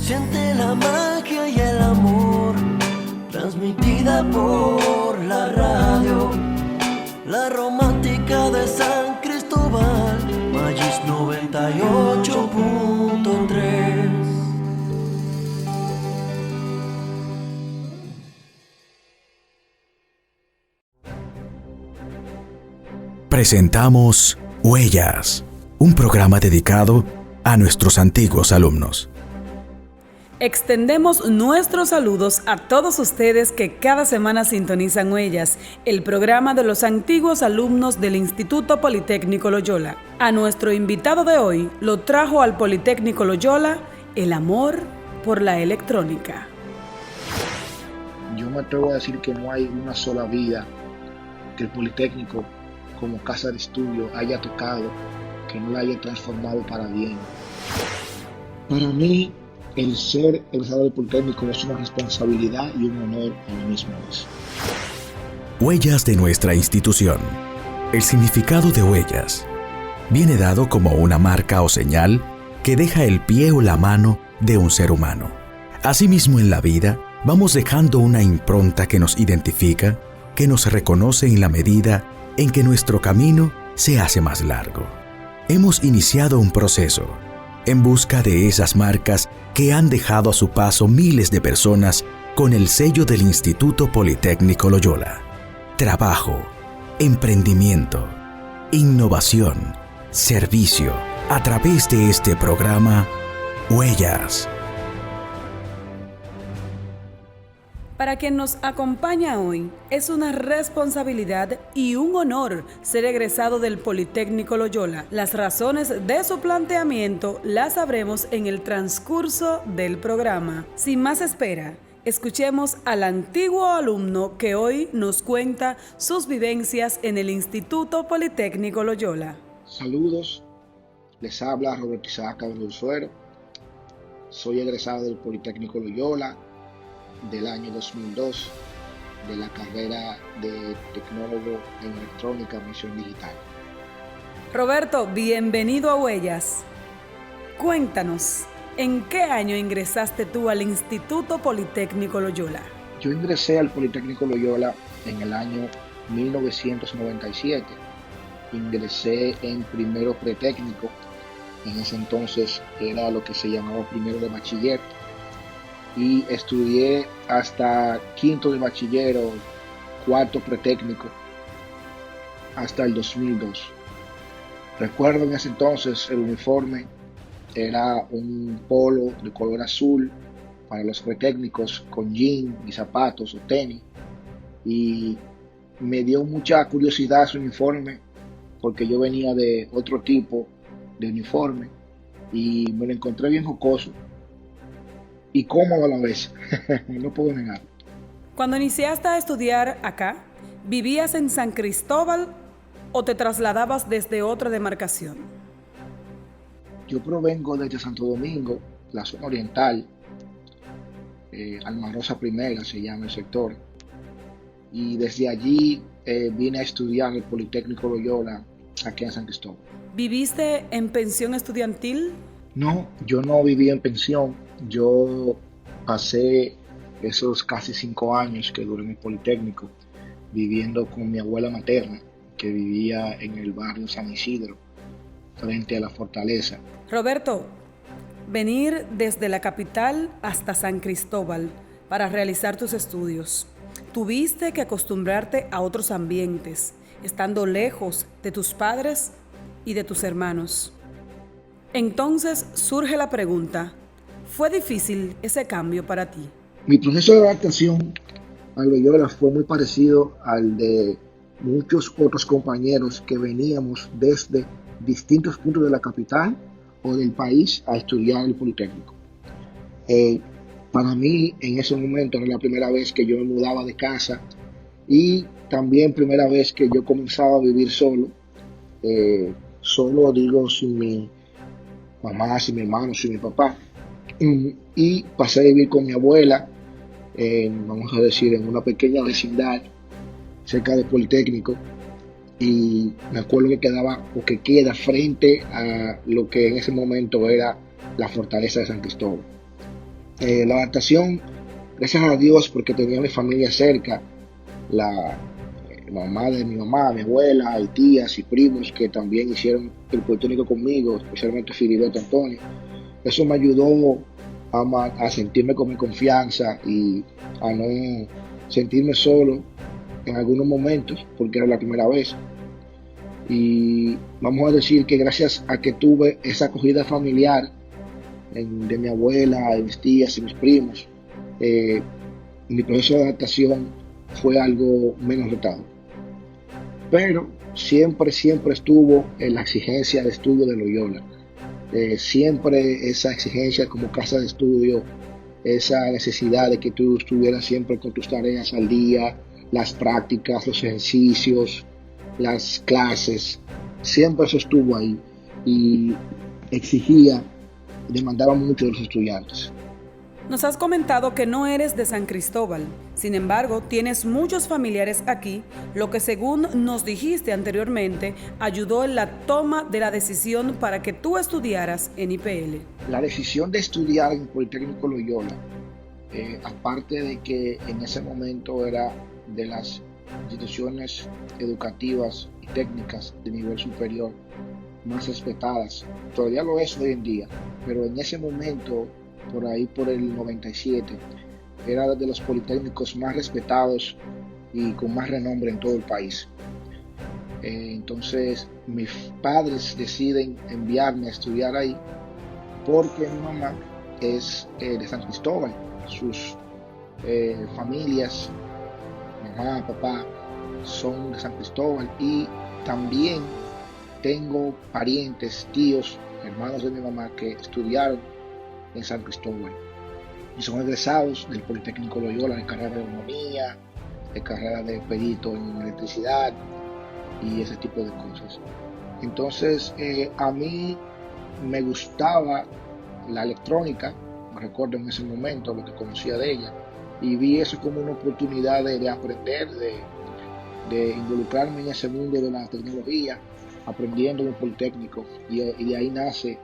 Siente la magia y el amor, transmitida por la radio, la romántica de San Cristóbal, Magis 98.3. Presentamos Huellas, un programa dedicado a nuestros antiguos alumnos. Extendemos nuestros saludos a todos ustedes que cada semana sintonizan Huellas, el programa de los antiguos alumnos del Instituto Politécnico Loyola. A nuestro invitado de hoy lo trajo al Politécnico Loyola el amor por la electrónica. Yo me atrevo a decir que no hay una sola vida que el Politécnico como casa de estudio haya tocado que no la haya transformado para bien. Para mí, el ser egresado del Politécnico es una responsabilidad y un honor a la misma vez. Huellas de nuestra institución. El significado de huellas viene dado como una marca o señal que deja el pie o la mano de un ser humano. Asimismo, en la vida, vamos dejando una impronta que nos identifica, que nos reconoce en la medida en que nuestro camino se hace más largo. Hemos iniciado un proceso en busca de esas marcas que han dejado a su paso miles de personas con el sello del Instituto Politécnico Loyola. Trabajo, emprendimiento, innovación, servicio, a través de este programa, Huellas. Para quien nos acompaña hoy, es una responsabilidad y un honor ser egresado del Politécnico Loyola. Las razones de su planteamiento las sabremos en el transcurso del programa. Sin más espera, escuchemos al antiguo alumno que hoy nos cuenta sus vivencias en el Instituto Politécnico Loyola. Saludos, les habla Roberto Isaac Suero. Soy egresado del Politécnico Loyola del año 2002 de la carrera de tecnólogo en electrónica misión digital. Roberto, bienvenido a Huellas. Cuéntanos, ¿en qué año ingresaste tú al Instituto Politécnico Loyola? Yo ingresé al Politécnico Loyola en el año 1997. Ingresé en primero pretécnico. En ese entonces era lo que se llamaba primero de bachiller. Y estudié hasta quinto de bachiller o cuarto pretécnico hasta el 2002. Recuerdo en ese entonces el uniforme era un polo de color azul para los pretécnicos con jean y zapatos o tenis, y me dio mucha curiosidad ese uniforme porque yo venía de otro tipo de uniforme y me lo encontré bien jocoso y cómodo a la vez, no puedo negar. Cuando iniciaste a estudiar acá, ¿vivías en San Cristóbal o te trasladabas desde otra demarcación? Yo provengo desde Santo Domingo, la zona oriental, Alma Rosa Primera se llama el sector, y desde allí vine a estudiar el Politécnico Loyola aquí en San Cristóbal. ¿Viviste en pensión estudiantil? No, yo no viví en pensión. Yo pasé esos casi 5 años que duré en el Politécnico viviendo con mi abuela materna, que vivía en el barrio San Isidro, frente a la fortaleza. Roberto, venir desde la capital hasta San Cristóbal para realizar tus estudios, tuviste que acostumbrarte a otros ambientes, estando lejos de tus padres y de tus hermanos. Entonces surge la pregunta, ¿fue difícil ese cambio para ti? Mi proceso de adaptación a Loyola fue muy parecido al de muchos otros compañeros que veníamos desde distintos puntos de la capital o del país a estudiar el Politécnico. Para mí en ese momento era la primera vez que yo me mudaba de casa y también primera vez que yo comenzaba a vivir solo, digo, sin mi mamá, sin mi hermano, sin mi papá. Y pasé a vivir con mi abuela, vamos a decir, en una pequeña vecindad cerca del Politécnico, y me acuerdo que queda frente a lo que en ese momento era la fortaleza de San Cristóbal. La adaptación, gracias a Dios, porque tenía mi familia cerca, la, la mamá de mi mamá, mi abuela, y tías y primos que también hicieron el Politécnico conmigo, especialmente Filiberto Antonio. Eso me ayudó a sentirme con mi confianza y a no sentirme solo en algunos momentos, porque era la primera vez. Y vamos a decir que gracias a que tuve esa acogida familiar de mi abuela, de mis tías y mis primos, eh, mi proceso de adaptación fue algo menos retado. Pero siempre estuvo en la exigencia de estudio de Loyola. Siempre esa exigencia como casa de estudio, esa necesidad de que tú estuvieras siempre con tus tareas al día, las prácticas, los ejercicios, las clases, siempre eso estuvo ahí y exigía, demandaba mucho de los estudiantes. Nos has comentado que no eres de San Cristóbal, sin embargo, tienes muchos familiares aquí, lo que según nos dijiste anteriormente, ayudó en la toma de la decisión para que tú estudiaras en IPL. La decisión de estudiar en el Politécnico Loyola, aparte de que en ese momento era de las instituciones educativas y técnicas de nivel superior más respetadas, todavía lo es hoy en día, pero en ese momento, por ahí por el 97, era de los politécnicos más respetados y con más renombre en todo el país. Entonces mis padres deciden enviarme a estudiar ahí porque mi mamá es de San Cristóbal, sus familias, mamá, papá, son de San Cristóbal y también tengo parientes, tíos, hermanos de mi mamá que estudiaron en San Cristóbal y son egresados del Politécnico Loyola de carrera de economía, de carrera de perito en electricidad y ese tipo de cosas. Entonces a mí me gustaba la electrónica, me recuerdo en ese momento lo que conocía de ella y vi eso como una oportunidad de aprender, de involucrarme en ese mundo de la tecnología, aprendiendo en el Politécnico y de ahí nace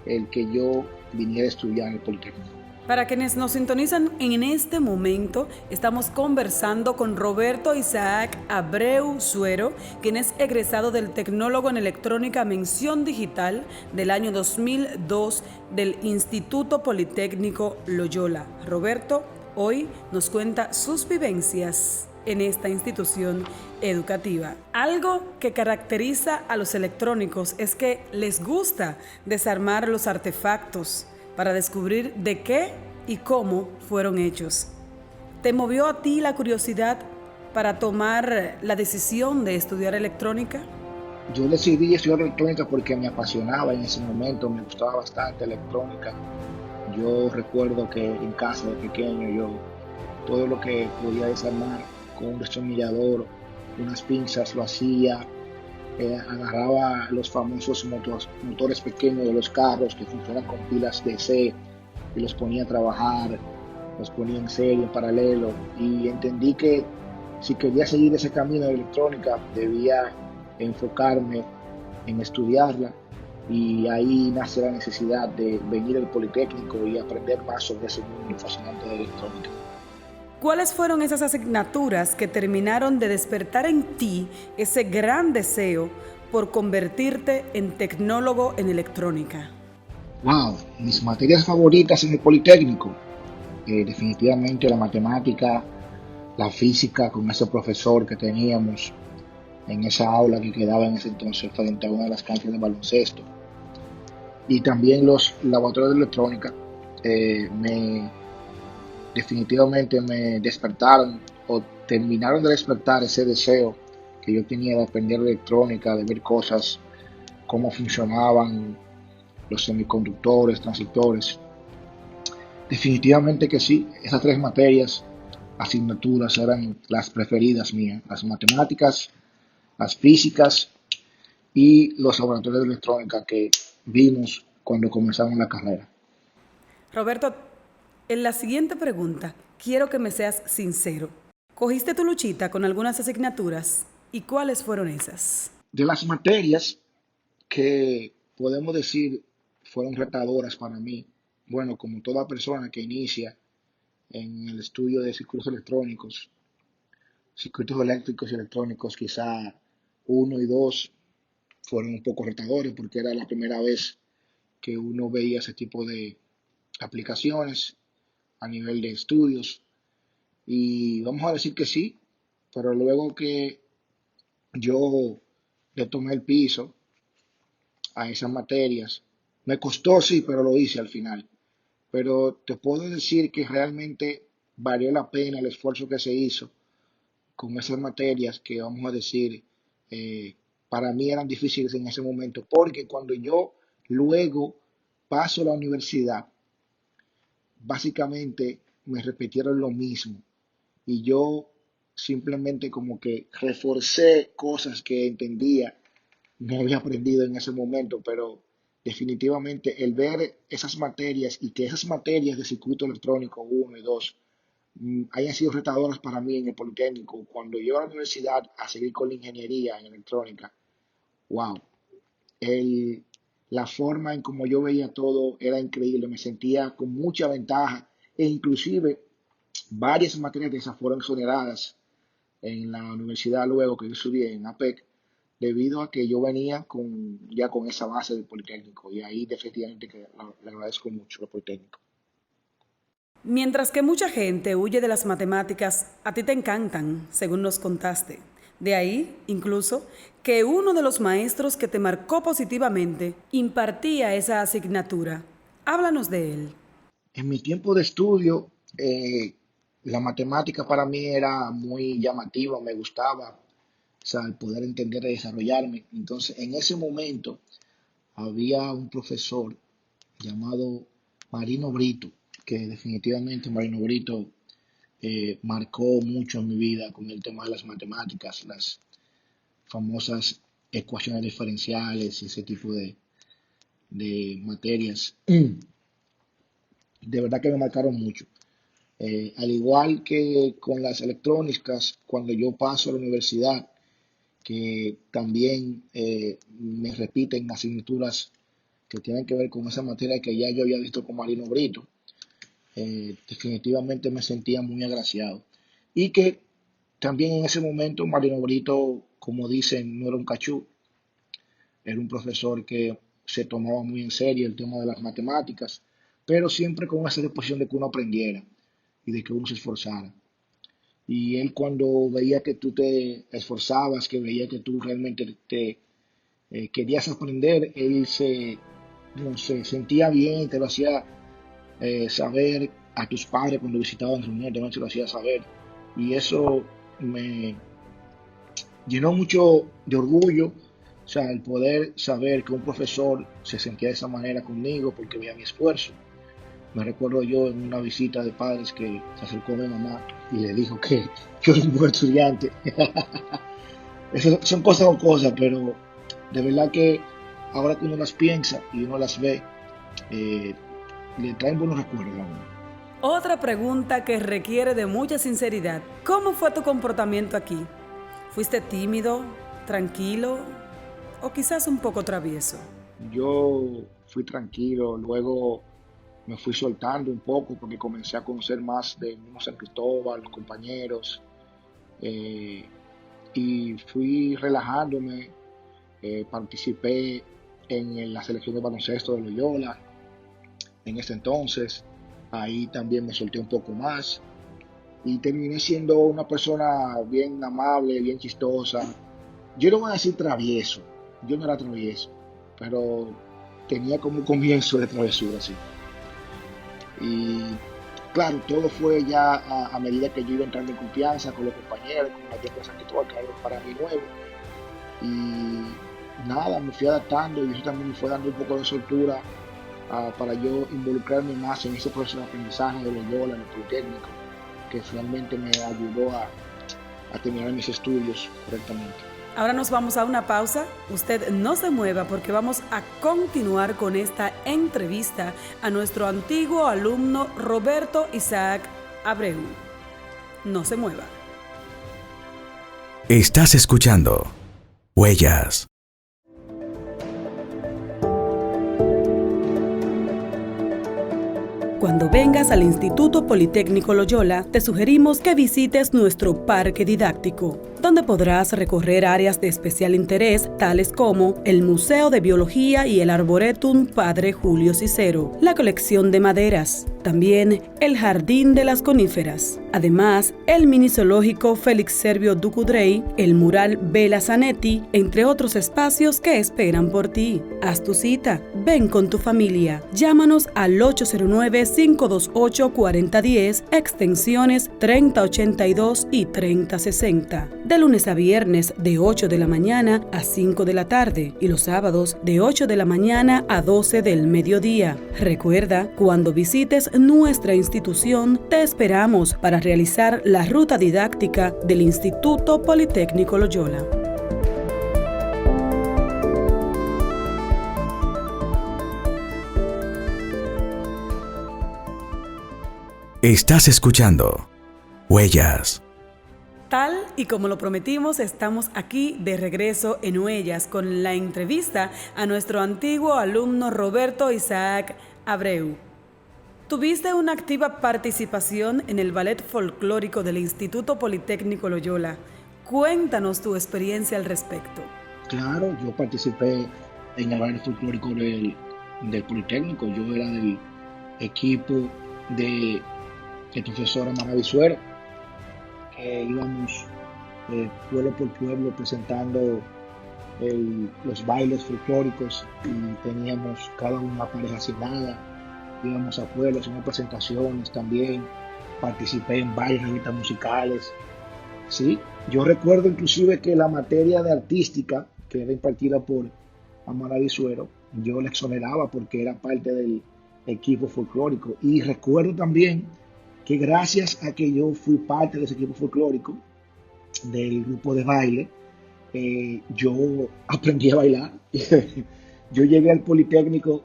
el que yo viniera a estudiar en el Politécnico. Para quienes nos sintonizan en este momento, estamos conversando con Roberto Isaac Abreu Suero, quien es egresado del Tecnólogo en Electrónica Mención Digital del año 2002 del Instituto Politécnico Loyola. Roberto hoy nos cuenta sus vivencias en esta institución educativa. Algo que caracteriza a los electrónicos es que les gusta desarmar los artefactos para descubrir de qué y cómo fueron hechos. ¿Te movió a ti la curiosidad para tomar la decisión de estudiar electrónica? Yo decidí estudiar electrónica porque me apasionaba en ese momento, me gustaba bastante electrónica. Yo recuerdo que en casa de pequeño yo todo lo que podía desarmar con un destornillador, unas pinzas lo hacía, agarraba los famosos motores pequeños de los carros que funcionan con pilas DC y los ponía a trabajar, los ponía en serie, en paralelo y entendí que si quería seguir ese camino de electrónica debía enfocarme en estudiarla y ahí nace la necesidad de venir al Politécnico y aprender más sobre ese mundo fascinante de electrónica. ¿Cuáles fueron esas asignaturas que terminaron de despertar en ti ese gran deseo por convertirte en tecnólogo en electrónica? Wow, mis materias favoritas en el Politécnico, definitivamente la matemática, la física con ese profesor que teníamos en esa aula que quedaba en ese entonces frente a una de las canchas de baloncesto. Y también los laboratorios de electrónica definitivamente me despertaron o terminaron de despertar ese deseo que yo tenía de aprender electrónica, de ver cosas, cómo funcionaban los semiconductores, transistores. Definitivamente que sí, esas tres materias, asignaturas eran las preferidas mías, las matemáticas, las físicas y los laboratorios de electrónica que vimos cuando comenzamos la carrera. Roberto, en la siguiente pregunta, quiero que me seas sincero. ¿Cogiste tu luchita con algunas asignaturas? ¿Y cuáles fueron esas? De las materias que podemos decir fueron retadoras para mí bueno, como toda persona que inicia en el estudio de circuitos eléctricos y electrónicos, quizá uno y dos fueron un poco retadores porque era la primera vez que uno veía ese tipo de aplicaciones a nivel de estudios. Y vamos a decir que sí, pero luego que yo le tomé el piso a esas materias, me costó sí, pero lo hice al final. Pero te puedo decir que realmente valió la pena el esfuerzo que se hizo con esas materias que vamos a decir, eh, para mí eran difíciles en ese momento, porque cuando yo luego paso a la universidad, básicamente me repitieron lo mismo y yo simplemente como que reforcé cosas que entendía, no había aprendido en ese momento, pero definitivamente el ver esas materias y que esas materias de circuito electrónico uno y 2 hayan sido retadoras para mí en el Politécnico, cuando yo a la universidad a seguir con la ingeniería en electrónica, wow, el, la forma en como yo veía todo era increíble, me sentía con mucha ventaja e inclusive varias materias de esas fueron exoneradas en la universidad luego que yo estudié en APEC, debido a que yo venía ya con esa base del Politécnico y ahí definitivamente que le agradezco mucho al Politécnico. Mientras que mucha gente huye de las matemáticas, a ti te encantan, según nos contaste. De ahí, incluso, que uno de los maestros que te marcó positivamente impartía esa asignatura. Háblanos de él. En mi tiempo de estudio, la matemática para mí era muy llamativa, me gustaba, o sea, el poder entender y desarrollarme. Entonces, en ese momento había un profesor llamado Marino Brito, que definitivamente Marino Brito marcó mucho en mi vida con el tema de las matemáticas, las famosas ecuaciones diferenciales y ese tipo de materias. De verdad que me marcaron mucho. Al igual que con las electrónicas, cuando yo paso a la universidad, que también me repiten asignaturas que tienen que ver con esa materia que ya yo había visto con Marino Brito, definitivamente me sentía muy agraciado. Y que también en ese momento Marino Brito, como dicen, no era un cachú, era un profesor que se tomaba muy en serio el tema de las matemáticas, pero siempre con esa disposición de que uno aprendiera y de que uno se esforzara. Y él cuando veía que tú te esforzabas, que veía que tú realmente querías aprender, él no sé, sentía bien, te lo hacía saber a tus padres cuando visitaban reuniones, también se lo hacía saber. Y eso me llenó mucho de orgullo, o sea, el poder saber que un profesor se sentía de esa manera conmigo porque veía mi esfuerzo. Me recuerdo yo en una visita de padres que se acercó a mi mamá y le dijo que yo era un buen estudiante. Eso son cosas o cosas, pero de verdad que ahora que uno las piensa y uno las ve, le traen buenos recuerdos a uno. Otra pregunta que requiere de mucha sinceridad. ¿Cómo fue tu comportamiento aquí? ¿Fuiste tímido, tranquilo o quizás un poco travieso? Yo fui tranquilo, luego me fui soltando un poco porque comencé a conocer más de mismo San Cristóbal, los compañeros, eh, y fui relajándome, participé en la selección de baloncesto de Loyola en ese entonces, ahí también me solté un poco más y terminé siendo una persona bien amable, bien chistosa. Yo no voy a decir travieso, yo no era travieso, pero tenía como un comienzo de travesura, sí. Y claro, todo fue ya a medida que yo iba entrando en confianza con los compañeros, con la gente de San Cristóbal, que era para mí nuevo. Y nada, me fui adaptando y eso también me fue dando un poco de soltura para yo involucrarme más en ese proceso de aprendizaje de Loyola, en el Politécnico, que finalmente me ayudó a terminar mis estudios correctamente. Ahora nos vamos a una pausa. Usted no se mueva porque vamos a continuar con esta entrevista a nuestro antiguo alumno Roberto Isaac Abreu. No se mueva. Estás escuchando Huellas. Cuando vengas al Instituto Politécnico Loyola, te sugerimos que visites nuestro parque didáctico, donde podrás recorrer áreas de especial interés, tales como el Museo de Biología y el Arboretum Padre Julio Cicero, la colección de maderas, también el Jardín de las Coníferas. Además, el mini zoológico Félix Servio Ducudrey, el mural Bella Zanetti, entre otros espacios que esperan por ti. Haz tu cita, ven con tu familia. Llámanos al 809-528-4010, extensiones 3082 y 3060. De lunes a viernes de 8 de la mañana a 5 de la tarde y los sábados de 8 de la mañana a 12 del mediodía. Recuerda, cuando visites nuestra institución, te esperamos para realizar la ruta didáctica del Instituto Politécnico Loyola. Estás escuchando Huellas. Tal y como lo prometimos, estamos aquí de regreso en Huellas con la entrevista a nuestro antiguo alumno Roberto Isaac Abreu. Tuviste una activa participación en el ballet folclórico del Instituto Politécnico Loyola. Cuéntanos tu experiencia al respecto. Claro, yo participé en el ballet folclórico del Politécnico. Yo era del equipo de el profesor Amara Suero, que íbamos pueblo por pueblo presentando los bailes folclóricos y teníamos cada una pareja asignada. Íbamos a pueblos, hacíamos presentaciones también, participé en varias revistas musicales. Sí, yo recuerdo inclusive que la materia de artística, que era impartida por Amara Suero, yo la exoneraba porque era parte del equipo folclórico. Y recuerdo también que gracias a que yo fui parte de ese equipo folclórico, del grupo de baile, yo aprendí a bailar. Yo llegué al Politécnico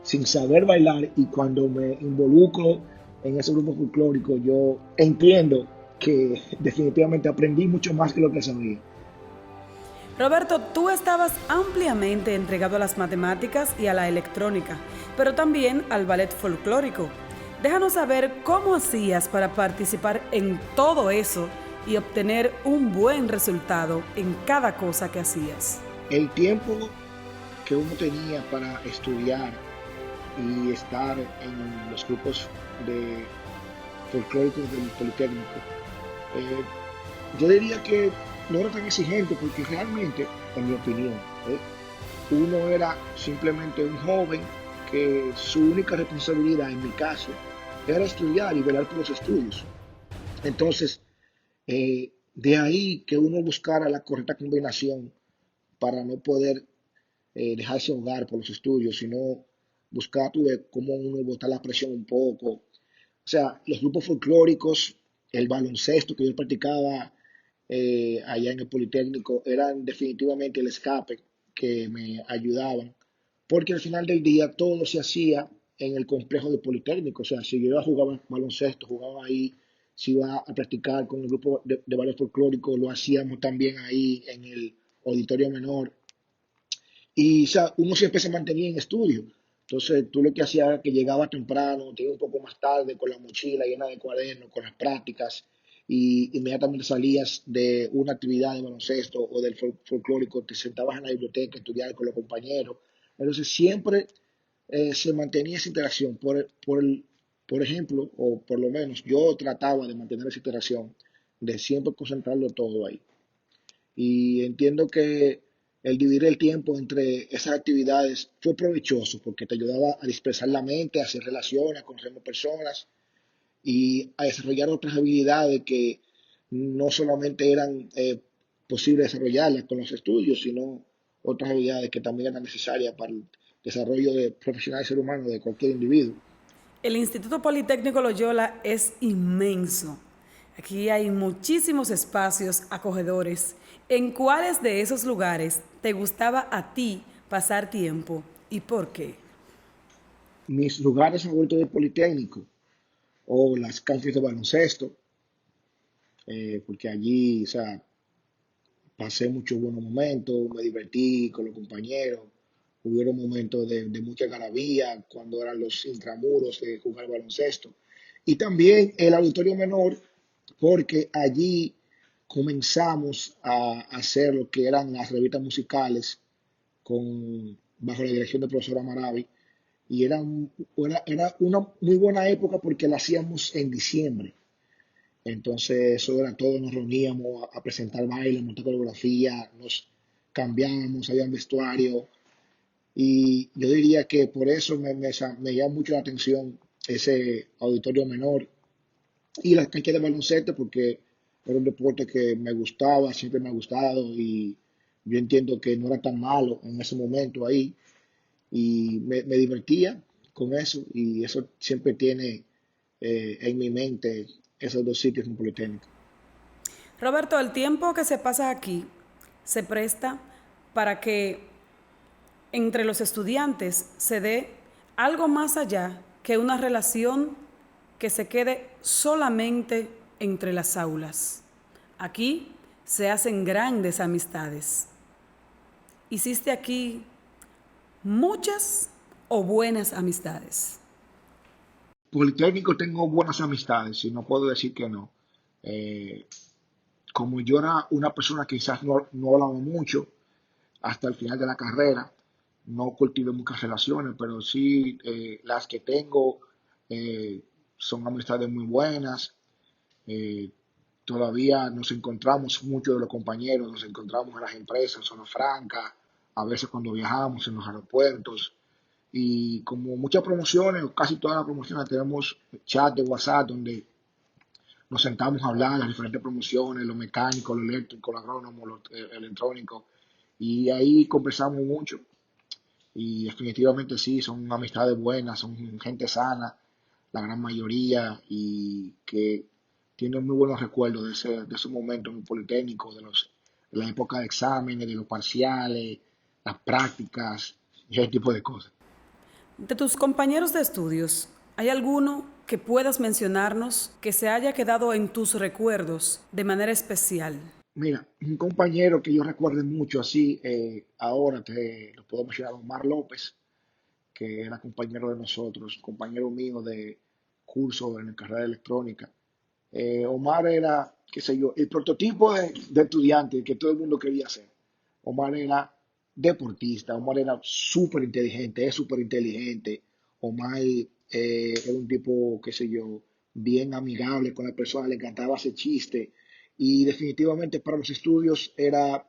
sin saber bailar y cuando me involucro en ese grupo folclórico, yo entiendo que definitivamente aprendí mucho más que lo que sabía. Roberto, tú estabas ampliamente entregado a las matemáticas y a la electrónica, pero también al ballet folclórico. Déjanos saber cómo hacías para participar en todo eso y obtener un buen resultado en cada cosa que hacías. El tiempo que uno tenía para estudiar y estar en los grupos de folclóricos del Politécnico, yo diría que no era tan exigente porque realmente, en mi opinión, uno era simplemente un joven que su única responsabilidad, en mi caso, era estudiar y velar por los estudios. Entonces, de ahí que uno buscara la correcta combinación para no poder dejarse ahogar por los estudios, sino buscar cómo uno botar la presión un poco. O sea, los grupos folclóricos, el baloncesto que yo practicaba allá en el Politécnico, eran definitivamente el escape que me ayudaban, porque al final del día todo se hacía en el complejo del Politécnico. O sea, si yo iba a jugar baloncesto, jugaba ahí. Si iba a practicar con el grupo de ballet folclórico, lo hacíamos también ahí en el auditorio menor. Y o sea, uno siempre se mantenía en estudio. Entonces, tú lo que hacías era que llegaba temprano, te iba un poco más tarde con la mochila llena de cuadernos, con las prácticas, y inmediatamente salías de una actividad de baloncesto o del folclórico, te sentabas en la biblioteca a estudiar con los compañeros. Entonces, siempre se mantenía esa interacción. Por ejemplo, o por lo menos yo trataba de mantener esa interacción, de siempre concentrarlo todo ahí. Y entiendo que el dividir el tiempo entre esas actividades fue provechoso porque te ayudaba a dispersar la mente, a hacer relaciones, a conocer más personas y a desarrollar otras habilidades que no solamente eran posibles desarrollarlas con los estudios, sino otras habilidades que también eran necesarias para el desarrollo profesional del ser humano de cualquier individuo. El Instituto Politécnico Loyola es inmenso. Aquí hay muchísimos espacios acogedores. ¿En cuáles de esos lugares te gustaba a ti pasar tiempo y por qué? Mis lugares favoritos del Politécnico o las canchas de baloncesto, porque allí, o sea, pasé muchos buenos momentos, me divertí con los compañeros, hubieron momentos de mucha algarabía cuando eran los intramuros de jugar baloncesto. Y también el auditorio menor, porque allí comenzamos a hacer lo que eran las revistas musicales bajo la dirección del profesor Amaravi. Y era una muy buena época porque la hacíamos en diciembre. Entonces, eso era todo, nos reuníamos a presentar baile, montar coreografía, nos cambiábamos, había un vestuario. Y yo diría que por eso me llama mucho la atención ese auditorio menor y las canchas de baloncesto, porque era un deporte que me gustaba, siempre me ha gustado y yo entiendo que no era tan malo en ese momento ahí y me divertía con eso y eso siempre tiene en mi mente esos dos sitios en Politécnico. Roberto, el tiempo que se pasa aquí se presta para que entre los estudiantes se dé algo más allá que una relación que se quede solamente entre las aulas. Aquí se hacen grandes amistades. ¿Hiciste aquí muchas o buenas amistades? Politécnico tengo buenas amistades y no puedo decir que no. Eh, Como yo era una persona que quizás no hablaba mucho hasta el final de la carrera, no cultivé muchas relaciones, pero sí las que tengo eh, son amistades muy buenas. Eh, Todavía nos encontramos muchos de los compañeros, nos encontramos en las empresas, en zona franca, a veces cuando viajamos en los aeropuertos. Y como muchas promociones, o casi todas las promociones, tenemos chat de WhatsApp donde nos sentamos a hablar de las diferentes promociones, lo mecánico, lo eléctrico, lo agrónomo, lo electrónico, y ahí conversamos mucho. Y definitivamente sí, son amistades buenas, son gente sana, la gran mayoría, y que tienen muy buenos recuerdos de ese momento en el Politécnico, de la época de exámenes, de los parciales, las prácticas, y ese tipo de cosas. De tus compañeros de estudios, ¿hay alguno que puedas mencionarnos que se haya quedado en tus recuerdos de manera especial? Mira, un compañero que yo recuerdo mucho así, ahora te lo puedo mencionar, Omar López, que era compañero de nosotros, compañero mío de curso en la carrera de electrónica. Omar era, qué sé yo, el prototipo de estudiante que todo el mundo quería ser. Omar era deportista, Omar era súper inteligente, es súper inteligente. Omar era un tipo, qué sé yo, bien amigable con la persona, le encantaba hacer chiste y definitivamente para los estudios era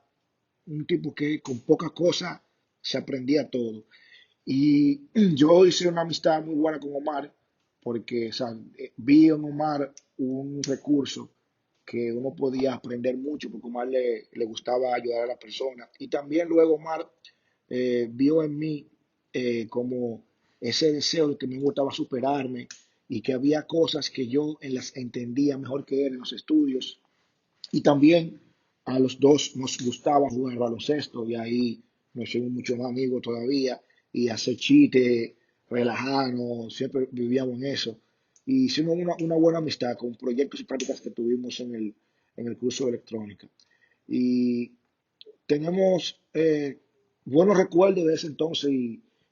un tipo que con poca cosa se aprendía todo. Y yo hice una amistad muy buena con Omar porque o sea, vi en Omar un recurso que uno podía aprender mucho porque Omar le gustaba ayudar a la persona. Y también luego Omar vio en mí como ese deseo de que me gustaba superarme y que había cosas que yo en las entendía mejor que él en los estudios y también a los dos nos gustaba jugar baloncesto y ahí nos hicimos muchos más amigos todavía y hacer chistes, relajarnos, siempre vivíamos en eso. Y hicimos una buena amistad con proyectos y prácticas que tuvimos en el curso de electrónica. Y tenemos buenos recuerdos de ese entonces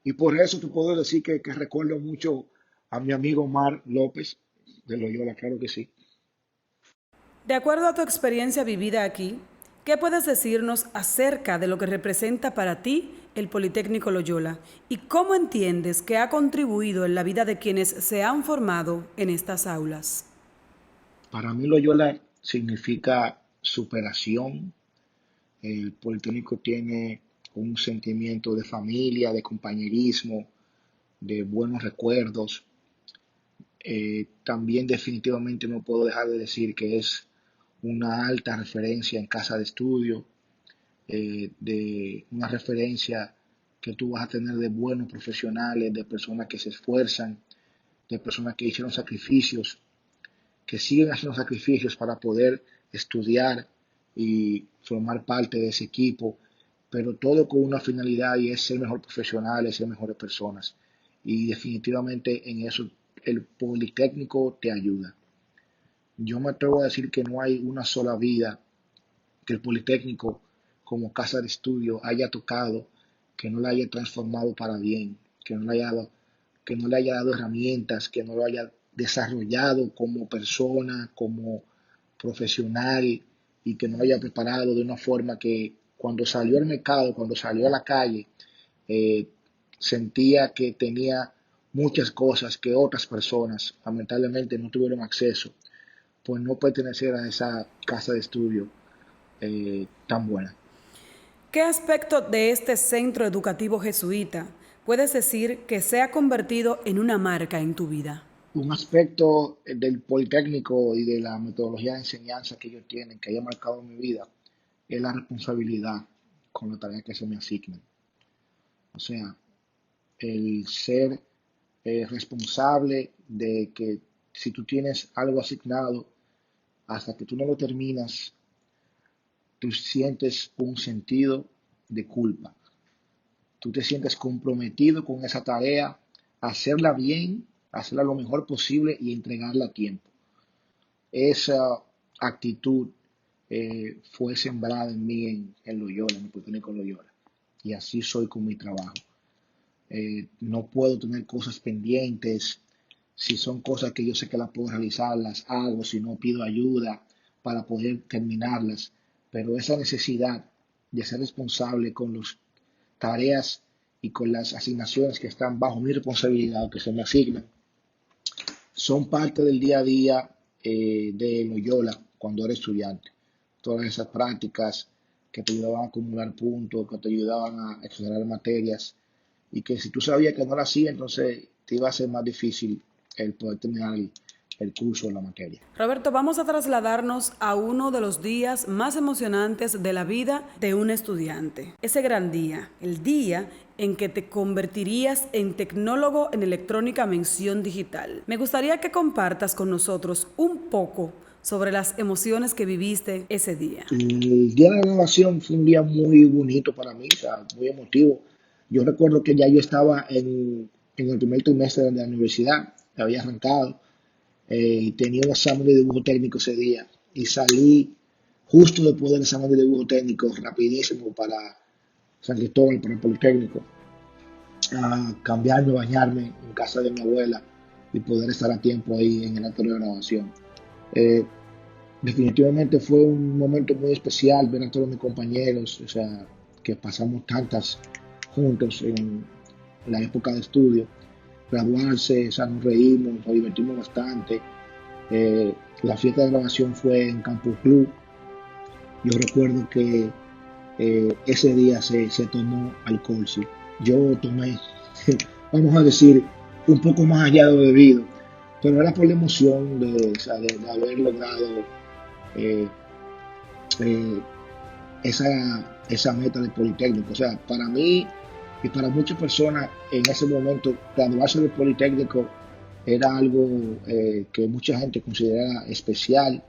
y por eso te puedo decir que recuerdo mucho a mi amigo Omar López de Loyola, claro que sí. De acuerdo a tu experiencia vivida aquí, ¿qué puedes decirnos acerca de lo que representa para ti el Politécnico Loyola y cómo entiendes que ha contribuido en la vida de quienes se han formado en estas aulas? Para mí Loyola significa superación. El Politécnico tiene un sentimiento de familia, de compañerismo, de buenos recuerdos. También definitivamente no puedo dejar de decir que es una alta referencia en casa de estudio, de una referencia que tú vas a tener de buenos profesionales, de personas que se esfuerzan, de personas que hicieron sacrificios, que siguen haciendo sacrificios para poder estudiar y formar parte de ese equipo, pero todo con una finalidad y es ser mejor profesionales, ser mejores personas. Y definitivamente en eso el Politécnico te ayuda. Yo me atrevo a decir que no hay una sola vida que el Politécnico como casa de estudio haya tocado que no le haya transformado para bien, que no le haya dado herramientas, que no lo haya desarrollado como persona, como profesional y que no lo haya preparado de una forma que cuando salió al mercado, cuando salió a la calle, eh, sentía que tenía muchas cosas que otras personas lamentablemente no tuvieron acceso por no pertenecer a esa casa de estudio tan buena. ¿Qué aspecto de este centro educativo jesuita puedes decir que se ha convertido en una marca en tu vida? Un aspecto del Politécnico y de la metodología de enseñanza que ellos tienen, que haya marcado mi vida, es la responsabilidad con la tarea que se me asignan. O sea, el ser responsable de que si tú tienes algo asignado, hasta que tú no lo terminas, tú sientes un sentido de culpa. Tú te sientes comprometido con esa tarea, hacerla bien, hacerla lo mejor posible y entregarla a tiempo. Esa actitud fue sembrada en mí en Loyola, en el Politécnico Loyola. Y así soy con mi trabajo. No puedo tener cosas pendientes. Si son cosas que yo sé que las puedo realizar, las hago. Si no, pido ayuda para poder terminarlas. Pero esa necesidad de ser responsable con las tareas y con las asignaciones que están bajo mi responsabilidad o que se me asignan, son parte del día a día de Loyola cuando era estudiante. Todas esas prácticas que te ayudaban a acumular puntos, que te ayudaban a exonerar materias, y que si tú sabías que no lo hacías, entonces te iba a ser más difícil el poder terminar el curso o la materia. Roberto, vamos a trasladarnos a uno de los días más emocionantes de la vida de un estudiante. Ese gran día, el día en que te convertirías en tecnólogo en electrónica mención digital. Me gustaría que compartas con nosotros un poco sobre las emociones que viviste ese día. El día de la graduación fue un día muy bonito para mí, o sea, muy emotivo. Yo recuerdo que ya yo estaba en el primer trimestre de la universidad, había arrancado, y tenía un examen de dibujo técnico ese día, y salí justo después del examen de dibujo técnico, rapidísimo para San Cristóbal, para el Politécnico, a cambiarme, bañarme en casa de mi abuela y poder estar a tiempo ahí en el acto de graduación. Definitivamente fue un momento muy especial ver a todos mis compañeros, o sea, que pasamos tantas juntos en la época de estudio, graduarse, o sea, nos reímos, nos divertimos bastante. La fiesta de graduación fue en Campus Club. Yo recuerdo que ese día se tomó alcohol, sí. Yo tomé, vamos a decir, un poco más allá de lo debido, pero era por la emoción de haber logrado esa meta del Politécnico. O sea, para mí y para muchas personas en ese momento, graduarse del Politécnico era algo que mucha gente considera especial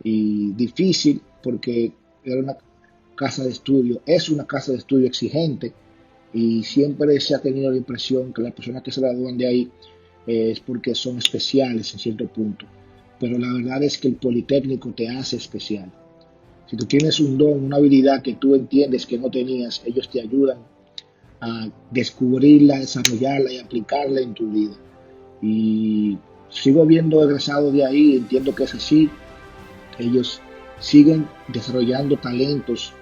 y difícil, porque era una casa de estudio, es una casa de estudio exigente, y siempre se ha tenido la impresión que las personas que se gradúan de ahí es porque son especiales en cierto punto. Pero la verdad es que el Politécnico te hace especial. Si tú tienes un don, una habilidad que tú entiendes que no tenías, ellos te ayudan a descubrirla, desarrollarla y aplicarla en tu vida. Y sigo viendo egresados de ahí, entiendo que es así. Ellos siguen desarrollando talentos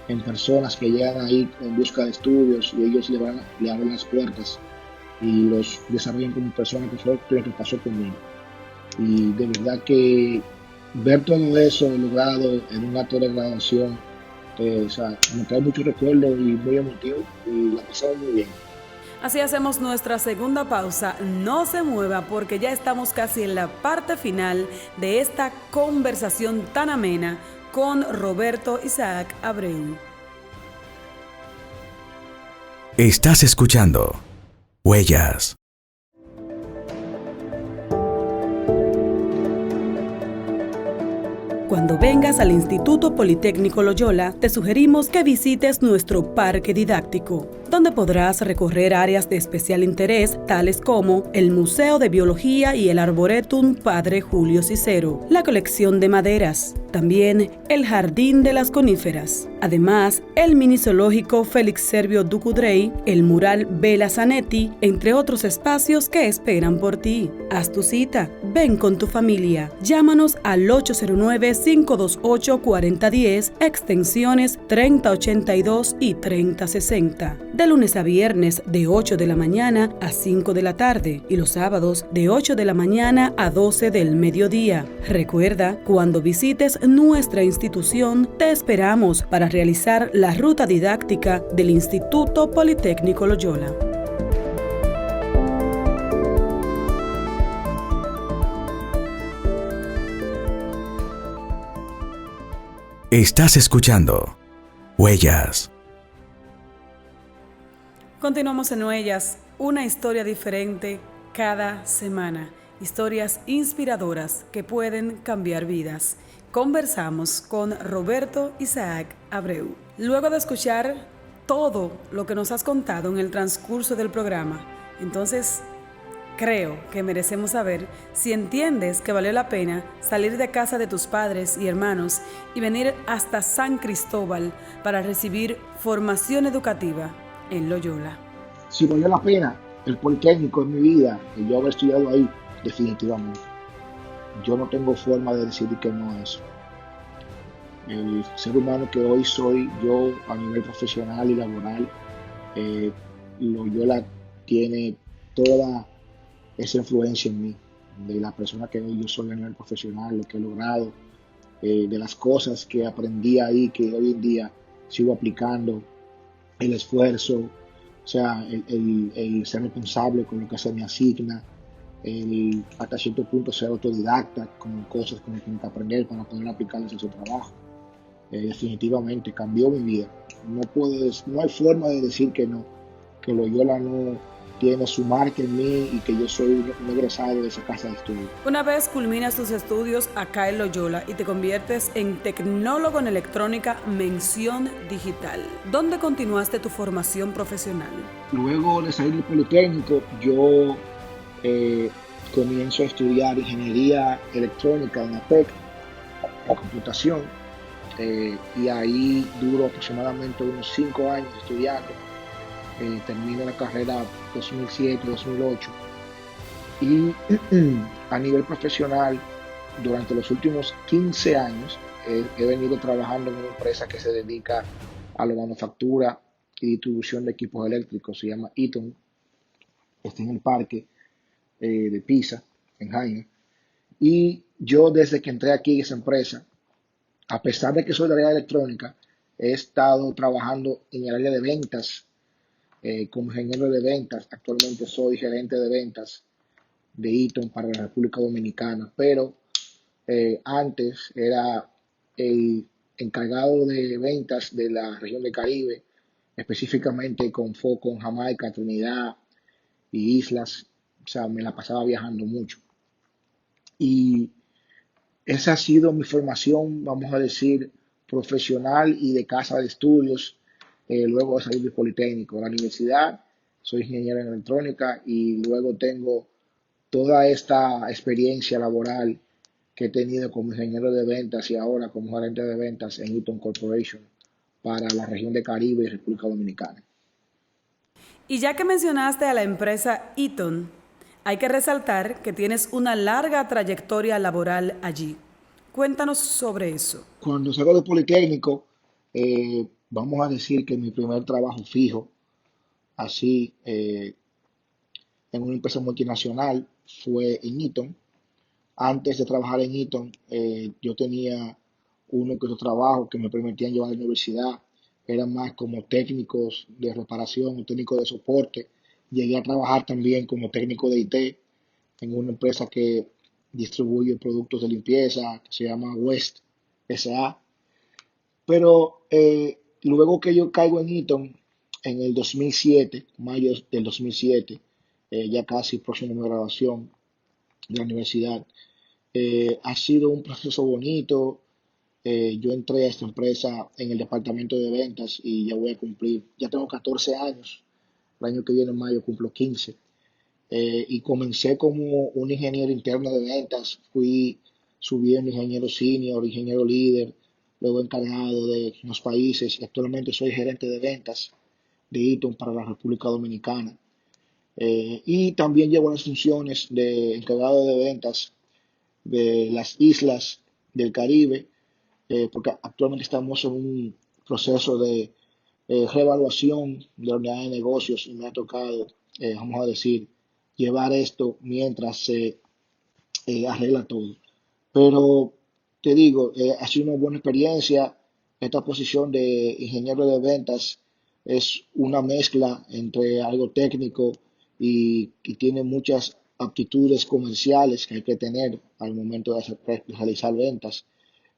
en personas que llegan ahí en busca de estudios, y ellos le abren las puertas y los desarrollan como personas, que fue lo que pasó conmigo. Y de verdad que ver todo eso logrado en un acto de graduación, o sea, me trae muchos recuerdos y muy emotivo, y la pasamos muy bien. Así hacemos nuestra segunda pausa. No se mueva, porque ya estamos casi en la parte final de esta conversación tan amena con Roberto Isaac Abreu. Estás escuchando Huellas. Cuando vengas al Instituto Politécnico Loyola, te sugerimos que visites nuestro parque didáctico, donde donde podrás recorrer áreas de especial interés tales como el Museo de Biología y el Arboretum Padre Julio Cicero, la colección de maderas, también el Jardín de las Coníferas. Además, el mini zoológico Félix Servio Ducudrey, el mural Bella Zanetti, entre otros espacios que esperan por ti. Haz tu cita, ven con tu familia. Llámanos al 809-528-4010, extensiones 3082 y 3060. De lunes a viernes de 8 de la mañana a 5 de la tarde y los sábados de 8 de la mañana a 12 del mediodía. Recuerda, cuando visites nuestra institución, te esperamos para realizar la ruta didáctica del Instituto Politécnico Loyola. Estás escuchando Huellas. Continuamos en Huellas, una historia diferente cada semana. Historias inspiradoras que pueden cambiar vidas. Conversamos con Roberto Isaac Abreu. Luego de escuchar todo lo que nos has contado en el transcurso del programa, entonces creo que merecemos saber si entiendes que valió la pena salir de casa de tus padres y hermanos y venir hasta San Cristóbal para recibir formación educativa en Loyola. Si valió la pena el Politécnico en mi vida, y yo haber estudiado ahí, definitivamente. Yo no tengo forma de decir que no a eso. El ser humano que hoy soy yo a nivel profesional y laboral, Loyola tiene toda esa influencia en mí, de la persona que hoy yo soy a nivel profesional, lo que he logrado, de las cosas que aprendí ahí, que hoy en día sigo aplicando, el esfuerzo, o sea, el ser responsable con lo que se me asigna, hasta cierto punto ser autodidacta con cosas que me tengo que aprender para poder aplicarlas en su trabajo. Definitivamente cambió mi vida. No hay forma de decir que no, que Loyola no tiene su marca en mí y que yo soy un egresado de esa casa de estudio. Una vez culminas tus estudios acá en Loyola y te conviertes en tecnólogo en electrónica mención digital, ¿dónde continuaste tu formación profesional? Luego de salir del Politécnico, yo comienzo a estudiar ingeniería electrónica en la PEC, la computación, y ahí duro aproximadamente unos 5 años estudiando. Termino la carrera 2007-2008 y a nivel profesional durante los últimos 15 años he venido trabajando en una empresa que se dedica a la manufactura y distribución de equipos eléctricos, se llama Eaton, está en el parque de Pisa, en Jaime, y yo desde que entré aquí en esa empresa, a pesar de que soy de área electrónica, he estado trabajando en el área de ventas. Como ingeniero de ventas, actualmente soy gerente de ventas de Eaton para la República Dominicana, pero antes era el encargado de ventas de la región del Caribe, específicamente con foco en Jamaica, Trinidad y islas. O sea, me la pasaba viajando mucho. Y esa ha sido mi formación, vamos a decir, profesional y de casa de estudios. Luego de salir del Politécnico, de la universidad, soy ingeniero en electrónica y luego tengo toda esta experiencia laboral que he tenido como ingeniero de ventas y ahora como gerente de ventas en Eaton Corporation para la región de Caribe y República Dominicana. Y ya que mencionaste a la empresa Eaton, hay que resaltar que tienes una larga trayectoria laboral allí. Cuéntanos sobre eso. Cuando salgo del Politécnico, vamos a decir que mi primer trabajo fijo, así, en una empresa multinacional, fue en Eaton. Antes de trabajar en Eaton, yo tenía uno que otro trabajo que me permitían llevar a la universidad. Eran más como técnicos de reparación o técnicos de soporte. Llegué a trabajar también como técnico de IT en una empresa que distribuye productos de limpieza, que se llama West S.A. Pero luego que yo caigo en Eaton, en el 2007, mayo del 2007, ya casi próximo a mi graduación de la universidad, ha sido un proceso bonito. Yo entré a esta empresa en el departamento de ventas y ya voy a cumplir, ya tengo 14 años El año que viene, en mayo, cumplo 15. Y comencé como un ingeniero interno de ventas, fui subiendo ingeniero senior, ingeniero líder, luego encargado de los países. Actualmente soy gerente de ventas de Eaton para la República Dominicana. Y también llevo las funciones de encargado de ventas de las islas del Caribe, porque actualmente estamos en un proceso de reevaluación de la unidad de negocios y me ha tocado, vamos a decir, llevar esto mientras se arregla todo. Pero te digo, ha sido una buena experiencia. Esta posición de ingeniero de ventas es una mezcla entre algo técnico y tiene muchas aptitudes comerciales que hay que tener al momento de realizar ventas.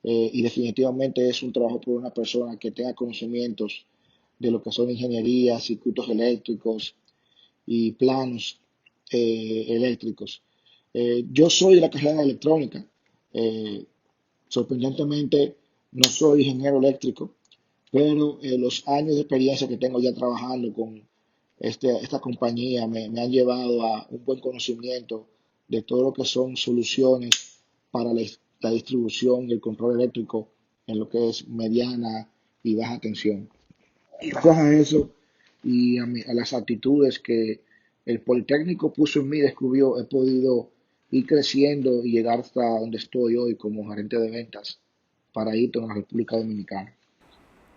Y definitivamente es un trabajo por una persona que tenga conocimientos de lo que son ingeniería, circuitos eléctricos y planos eléctricos. Yo soy de la carrera de electrónica. Eh, Sorprendentemente, no soy ingeniero eléctrico, pero los años de experiencia que tengo ya trabajando con esta compañía me han llevado a un buen conocimiento de todo lo que son soluciones para la distribución y el control eléctrico en lo que es mediana y baja tensión. Y gracias a eso y a las actitudes que el Politécnico puso en mí, descubrió, he podido ir creciendo y llegar hasta donde estoy hoy como gerente de ventas para Hito en la República Dominicana.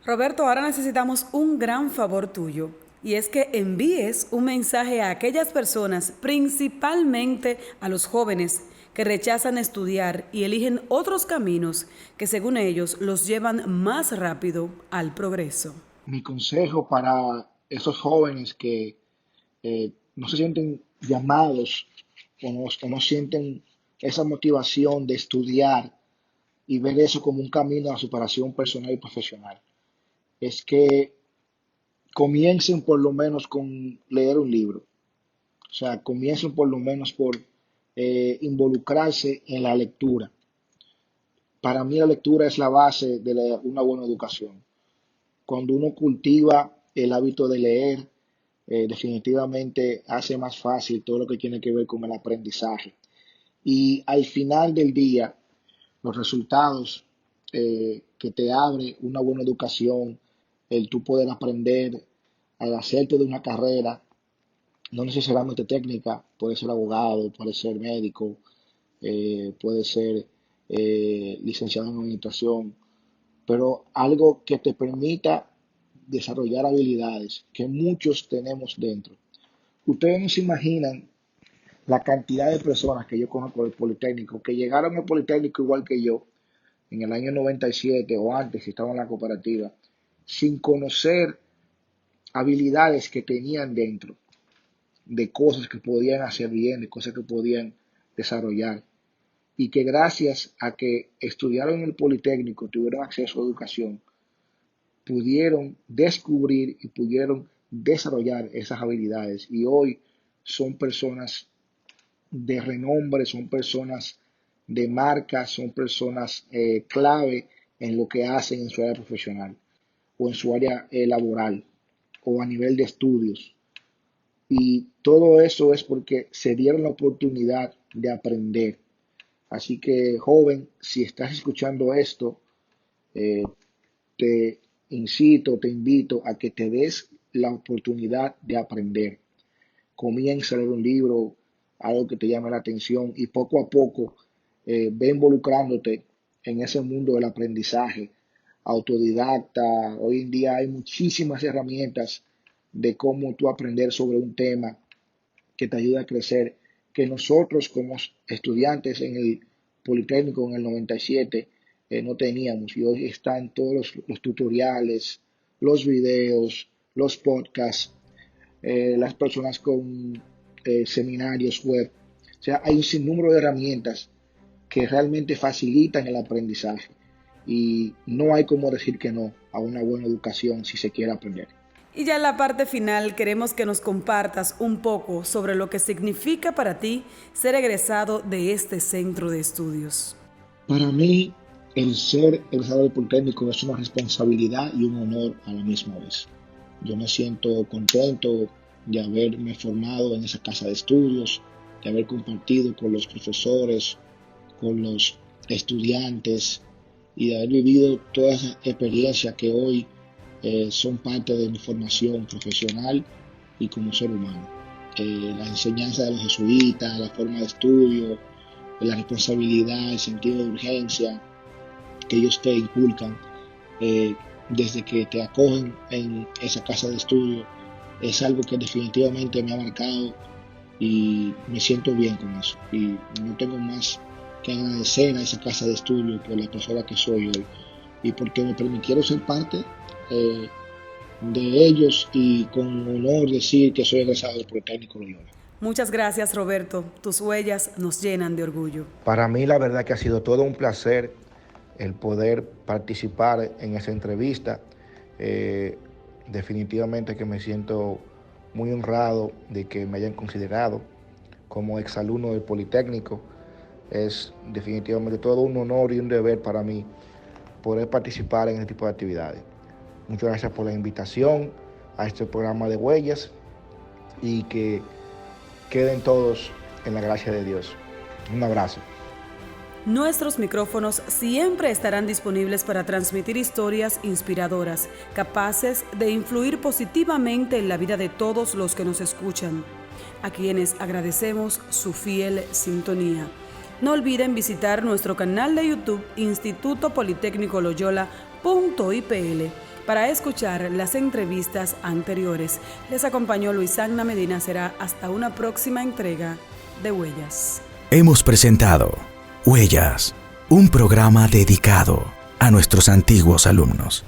Roberto, ahora necesitamos un gran favor tuyo, y es que envíes un mensaje a aquellas personas, principalmente a los jóvenes, que rechazan estudiar y eligen otros caminos que según ellos los llevan más rápido al progreso. Mi consejo para esos jóvenes que no se sienten llamados o no sienten esa motivación de estudiar y ver eso como un camino a superación personal y profesional, es que comiencen por lo menos con leer un libro. O sea, comiencen por lo menos por involucrarse en la lectura. Para mí la lectura es la base de una buena educación. Cuando uno cultiva el hábito de leer, definitivamente hace más fácil todo lo que tiene que ver con el aprendizaje. Y al final del día, los resultados que te abre una buena educación, el tú poder aprender al hacerte de una carrera, no necesariamente técnica, puede ser abogado, puede ser médico, puede ser licenciado en administración, pero algo que te permita desarrollar habilidades que muchos tenemos dentro. Ustedes no se imaginan la cantidad de personas que yo conozco del Politécnico, que llegaron al Politécnico igual que yo, en el año 97 o antes, si estaban en la cooperativa, sin conocer habilidades que tenían dentro, de cosas que podían hacer bien, de cosas que podían desarrollar. Y que gracias a que estudiaron en el Politécnico, tuvieron acceso a educación, pudieron descubrir y pudieron desarrollar esas habilidades. Y hoy son personas de renombre, son personas de marca, son personas clave en lo que hacen en su área profesional o en su área laboral o a nivel de estudios. Y todo eso es porque se dieron la oportunidad de aprender. Así que, joven, si estás escuchando esto, te incito, te invito a que te des la oportunidad de aprender. Comienza a leer un libro, algo que te llame la atención y poco a poco ve involucrándote en ese mundo del aprendizaje autodidacta. Hoy en día hay muchísimas herramientas de cómo tú aprender sobre un tema que te ayuda a crecer, que nosotros como estudiantes en el Politécnico en el 97 no teníamos, y hoy están todos los tutoriales, los videos, los podcasts, las personas con seminarios web. O sea, hay un sinnúmero de herramientas que realmente facilitan el aprendizaje y no hay como decir que no a una buena educación si se quiere aprender. Y ya en la parte final queremos que nos compartas un poco sobre lo que significa para ti ser egresado de este centro de estudios. Para mí, el ser egresado del Politécnico es una responsabilidad y un honor a la misma vez. Yo me siento contento de haberme formado en esa casa de estudios, de haber compartido con los profesores, con los estudiantes y de haber vivido todas esas experiencias que hoy son parte de mi formación profesional y como ser humano. La enseñanza de los jesuitas, la forma de estudio, la responsabilidad, el sentido de urgencia que ellos te inculcan desde que te acogen en esa casa de estudio, es algo que definitivamente me ha marcado y me siento bien con eso. Y no tengo más que agradecer a esa casa de estudio por la persona que soy hoy y porque me permitieron ser parte de ellos y con honor decir que soy egresado del Politécnico Loyola. Muchas gracias, Roberto. Tus huellas nos llenan de orgullo. Para mí la verdad que ha sido todo un placer el poder participar en esa entrevista. Definitivamente que me siento muy honrado de que me hayan considerado como exalumno del Politécnico. Es definitivamente todo un honor y un deber para mí poder participar en este tipo de actividades. Muchas gracias por la invitación a este programa de Huellas y que queden todos en la gracia de Dios. Un abrazo. Nuestros micrófonos siempre estarán disponibles para transmitir historias inspiradoras, capaces de influir positivamente en la vida de todos los que nos escuchan, a quienes agradecemos su fiel sintonía. No olviden visitar nuestro canal de YouTube Instituto Politécnico Loyola.ipl para escuchar las entrevistas anteriores. Les acompañó Luisagna Medina. Será hasta una próxima entrega de Huellas. Hemos presentado Huellas, un programa dedicado a nuestros antiguos alumnos.